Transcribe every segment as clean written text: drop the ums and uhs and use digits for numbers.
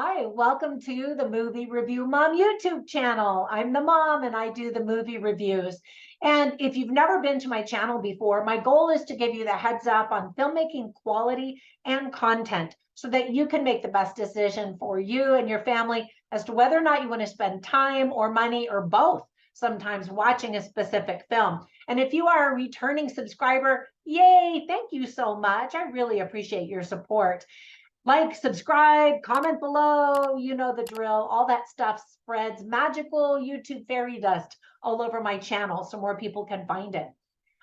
Hi, welcome to the Movie Review Mom YouTube channel. I'm the mom and I do the movie reviews. And if you've never been to my channel before, my goal is to give you the heads up on filmmaking quality and content so that you can make the best decision for you and your family as to whether or not you want to spend time or money or both sometimes watching a specific film. And if you are a returning subscriber, yay, thank you so much. I really appreciate your support. Like, subscribe, comment below, you know the drill. All that stuff spreads magical YouTube fairy dust all over my channel so more people can find it.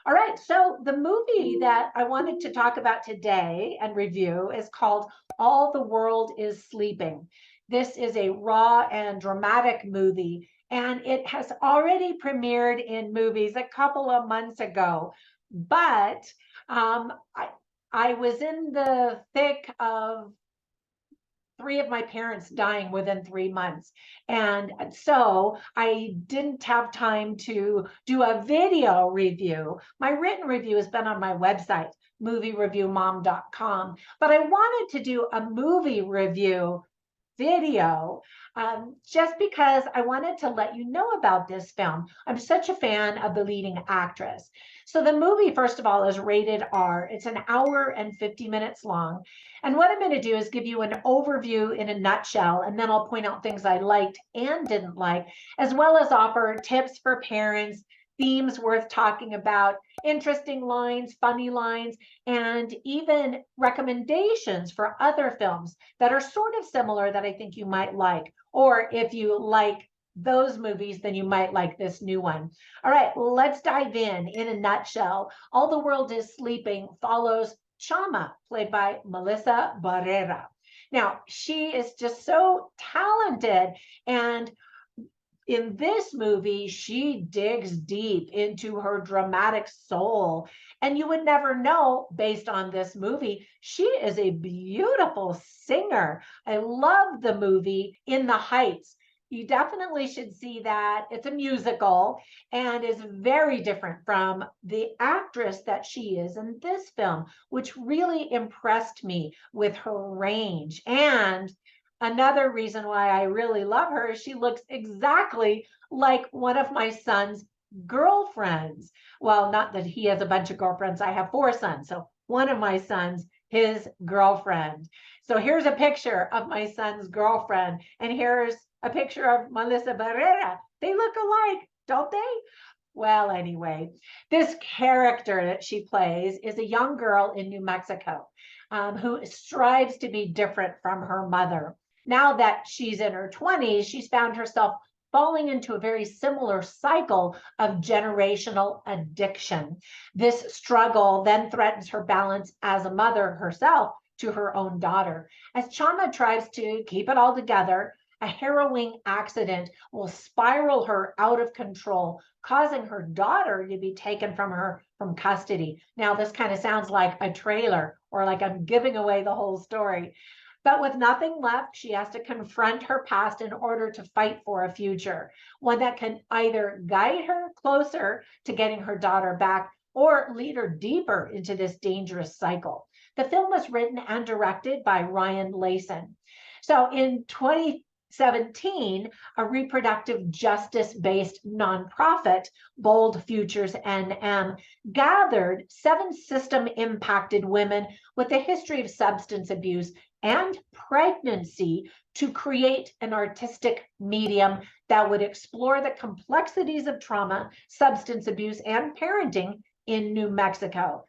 All right, so the movie that I wanted to talk about today and review is called All the World is Sleeping. This is a raw and dramatic movie, and it has already premiered in movies a couple of months ago. But um, I was in the thick of three of my parents dying within 3 months. And so I didn't have time to do a video review. My written review has been on my website, moviereviewmom.com. But I wanted to do a movie review video just because I wanted to let you know about this film. I'm such a fan of the leading actress. So the movie, first of all, is rated R. It's an hour and 50 minutes long. And what I'm going to do is give you an overview in a nutshell, and then I'll point out things I liked and didn't like, as well as offer tips for parents, themes worth talking about, interesting lines, funny lines, and even recommendations for other films that are sort of similar that I think you might like. Or if you like those movies, then you might like this new one. All right, let's dive in. In a nutshell, All the World is Sleeping follows Chama, played by Melissa Barrera. Now, she is just so talented, and in this movie, she digs deep into her dramatic soul. And you would never know based on this movie, she is a beautiful singer. I love the movie In the Heights. You definitely should see that. It's a musical and is very different from the actress that she is in this film, which really impressed me with her range. And another reason why I really love her is she looks exactly like one of my son's girlfriends. Well, not that he has a bunch of girlfriends. I have 4 sons. So one of my sons, his girlfriend. So here's a picture of my son's girlfriend. And here's a picture of Melissa Barrera. They look alike, don't they? Well, anyway, this character that she plays is a young girl in New Mexico who strives to be different from her mother. Now that she's in her 20s, she's found herself falling into a very similar cycle of generational addiction. This struggle then threatens her balance as a mother herself to her own daughter. As Chama tries to keep it all together, a harrowing accident will spiral her out of control, causing her daughter to be taken from her from custody. Now, this kind of sounds like a trailer or like I'm giving away the whole story. But with nothing left, she has to confront her past in order to fight for a future, one that can either guide her closer to getting her daughter back or lead her deeper into this dangerous cycle. The film was written and directed by Ryan Layson. So in 2017, a reproductive justice-based nonprofit, Bold Futures NM, gathered 7 system-impacted women with a history of substance abuse and pregnancy to create an artistic medium that would explore the complexities of trauma, substance abuse, and parenting in New Mexico.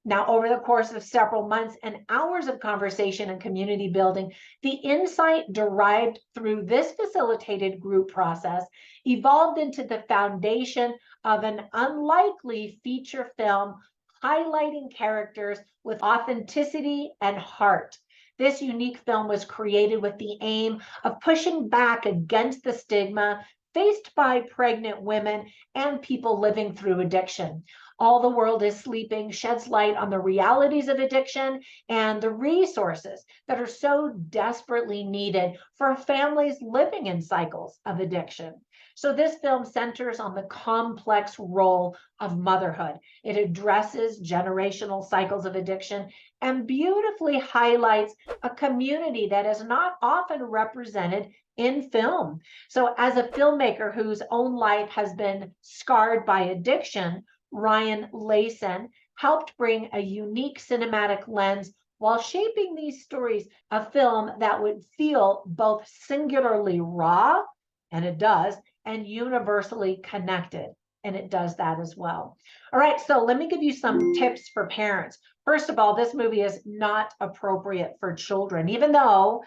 Now, over the course of several months and hours of conversation and community building, the insight derived through this facilitated group process evolved into the foundation of an unlikely feature film highlighting characters with authenticity and heart. This unique film was created with the aim of pushing back against the stigma faced by pregnant women and people living through addiction. All the World is Sleeping sheds light on the realities of addiction and the resources that are so desperately needed for families living in cycles of addiction. So this film centers on the complex role of motherhood. It addresses generational cycles of addiction and beautifully highlights a community that is not often represented in film. So as a filmmaker whose own life has been scarred by addiction, Ryan Layson helped bring a unique cinematic lens while shaping these stories, a film that would feel both singularly raw, and it does, and universally connected. And it does that as well. All right, so let me give you some tips for parents. First of all, this movie is not appropriate for children, even though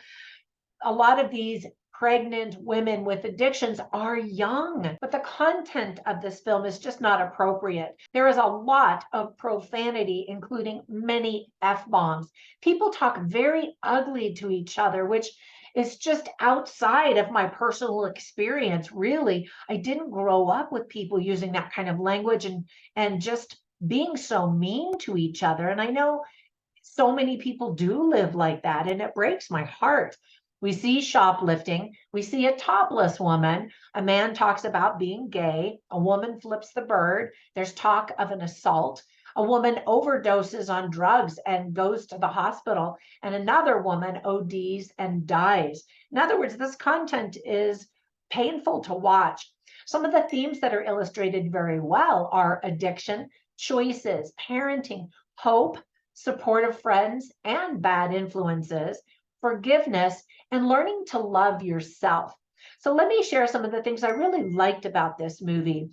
a lot of these pregnant women with addictions are young, but the content of this film is just not appropriate. There is a lot of profanity, including many F-bombs. People talk very ugly to each other, which is just outside of my personal experience. Really, I didn't grow up with people using that kind of language and just being so mean to each other. And I know so many people do live like that, and it breaks my heart. We see shoplifting. We see a topless woman. A man talks about being gay. A woman flips the bird. There's talk of an assault. A woman overdoses on drugs and goes to the hospital. And another woman ODs and dies. In other words, this content is painful to watch. Some of the themes that are illustrated very well are addiction, choices, parenting, hope, supportive friends and bad influences, forgiveness, and learning to love yourself. So let me share some of the things I really liked about this movie.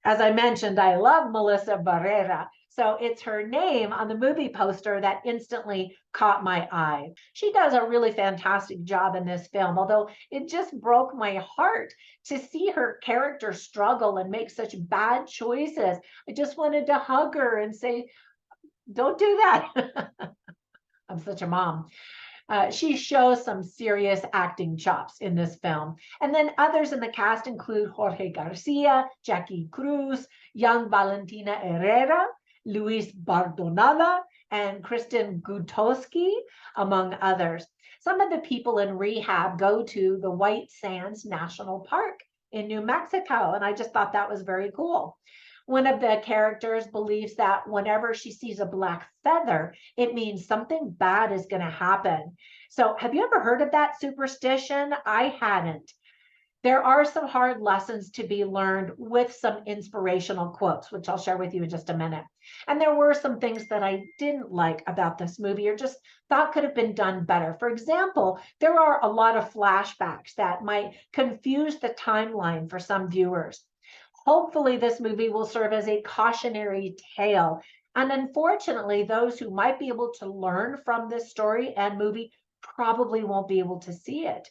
As I mentioned, I love Melissa Barrera. So it's her name on the movie poster that instantly caught my eye. She does a really fantastic job in this film, although it just broke my heart to see her character struggle and make such bad choices. I just wanted to hug her and say, don't do that. I'm such a mom. She shows some serious acting chops in this film. And then others in the cast include Jorge Garcia, Jackie Cruz, young Valentina Herrera, Luis Bardonada, and Kristen Gutowski, among others. Some of the people in rehab go to the White Sands National Park in New Mexico, and I just thought that was very cool. One of the characters believes that whenever she sees a black feather, it means something bad is going to happen. So, have you ever heard of that superstition? I hadn't. There are some hard lessons to be learned with some inspirational quotes, which I'll share with you in just a minute. And there were some things that I didn't like about this movie or just thought could have been done better. For example, there are a lot of flashbacks that might confuse the timeline for some viewers. Hopefully, this movie will serve as a cautionary tale. And unfortunately, those who might be able to learn from this story and movie probably won't be able to see it.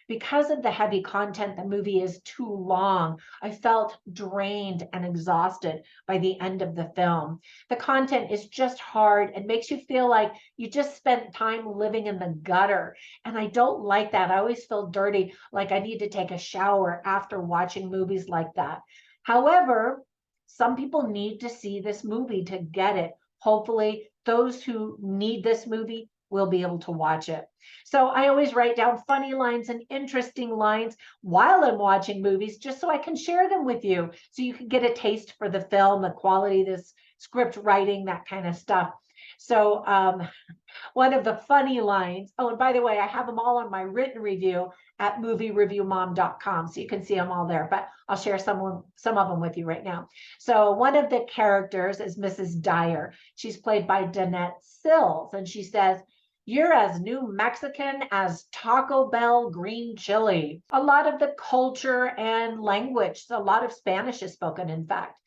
Because of the heavy content, the movie is too long. I felt drained and exhausted by the end of the film. The content is just hard and makes you feel like you just spent time living in the gutter. And I don't like that. I always feel dirty, like I need to take a shower after watching movies like that. However, some people need to see this movie to get it. Hopefully, those who need this movie will be able to watch it. So I always write down funny lines and interesting lines while I'm watching movies, just so I can share them with you, so you can get a taste for the film, the quality of this script writing, that kind of stuff. So one of the funny lines, oh, and by the way, I have them all on my written review at moviereviewmom.com, so you can see them all there, but I'll share some of them with you right now. So one of the characters is Mrs. Dyer. She's played by Danette Sills, and she says, "You're as New Mexican as Taco Bell green chili." A lot of the culture and language, a lot of Spanish is spoken, in fact.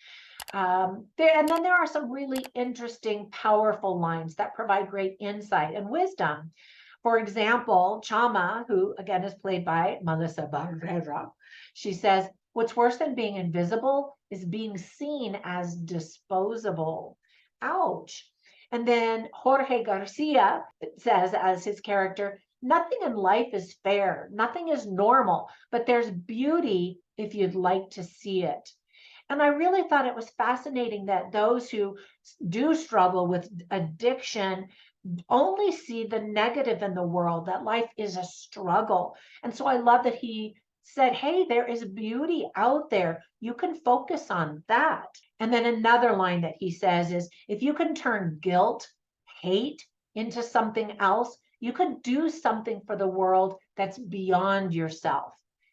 And then there are some really interesting, powerful lines that provide great insight and wisdom. For example, Chama, who again is played by Melissa Barrera, she says, "What's worse than being invisible is being seen as disposable." Ouch. And then Jorge Garcia says, as his character, "Nothing in life is fair, nothing is normal, but there's beauty if you'd like to see it." And I really thought it was fascinating that those who do struggle with addiction only see the negative in the world, that life is a struggle. And so I love that he said, hey, there is beauty out there. You can focus on that. And then another line that he says is, if you can turn guilt, hate into something else, you can do something for the world that's beyond yourself.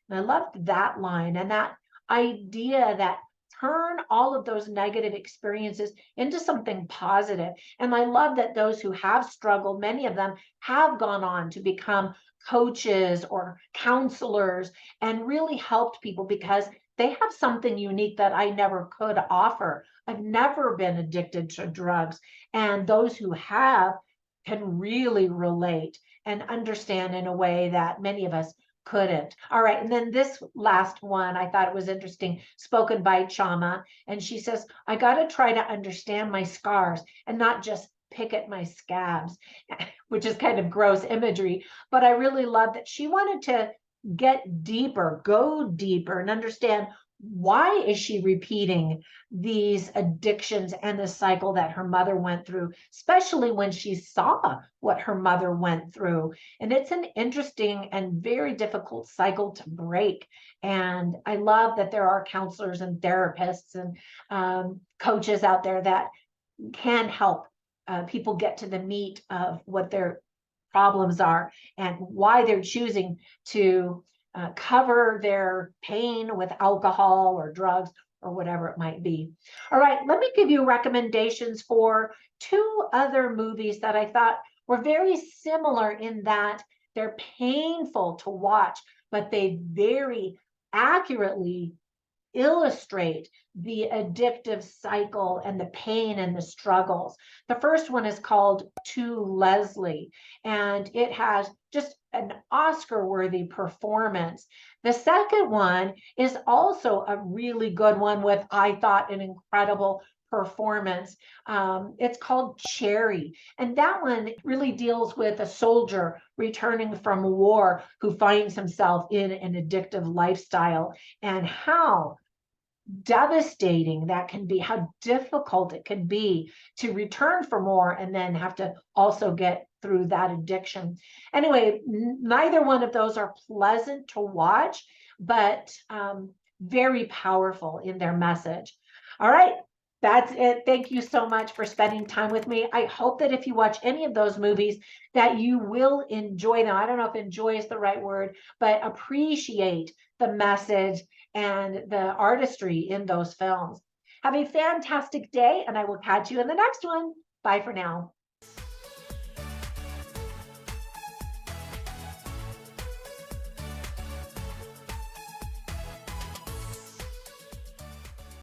And I loved that line and that idea that turn all of those negative experiences into something positive. And I love that those who have struggled, many of them have gone on to become coaches or counselors and really helped people because they have something unique that I never could offer. I've never been addicted to drugs. And those who have can really relate and understand in a way that many of us couldn't. All right. And then this last one, I thought it was interesting, spoken by Chama. And she says, I got to try to understand my scars and not just pick at my scabs, which is kind of gross imagery. But I really love that she wanted to get deeper, go deeper, and understand why is she repeating these addictions and the cycle that her mother went through, especially when she saw what her mother went through. And it's an interesting and very difficult cycle to break. And I love that there are counselors and therapists and coaches out there that can help people get to the meat of what their problems are and why they're choosing to cover their pain with alcohol or drugs or whatever it might be. All right, let me give you recommendations for two other movies that I thought were very similar in that they're painful to watch, but they very accurately illustrate the addictive cycle and the pain and the struggles. The first one is called To Leslie, and it has just an Oscar-worthy performance. The second one is also a really good one with, I thought, an incredible performance. It's called Cherry, and that one really deals with a soldier returning from war who finds himself in an addictive lifestyle and how devastating that can be, how difficult it can be to return for more and then have to also get through that addiction. Anyway, neither one of those are pleasant to watch, but very powerful in their message. All right. That's it. Thank you so much for spending time with me. I hope that if you watch any of those movies that you will enjoy them. I don't know if enjoy is the right word, but appreciate the message and the artistry in those films. Have a fantastic day, and I will catch you in the next one. Bye for now.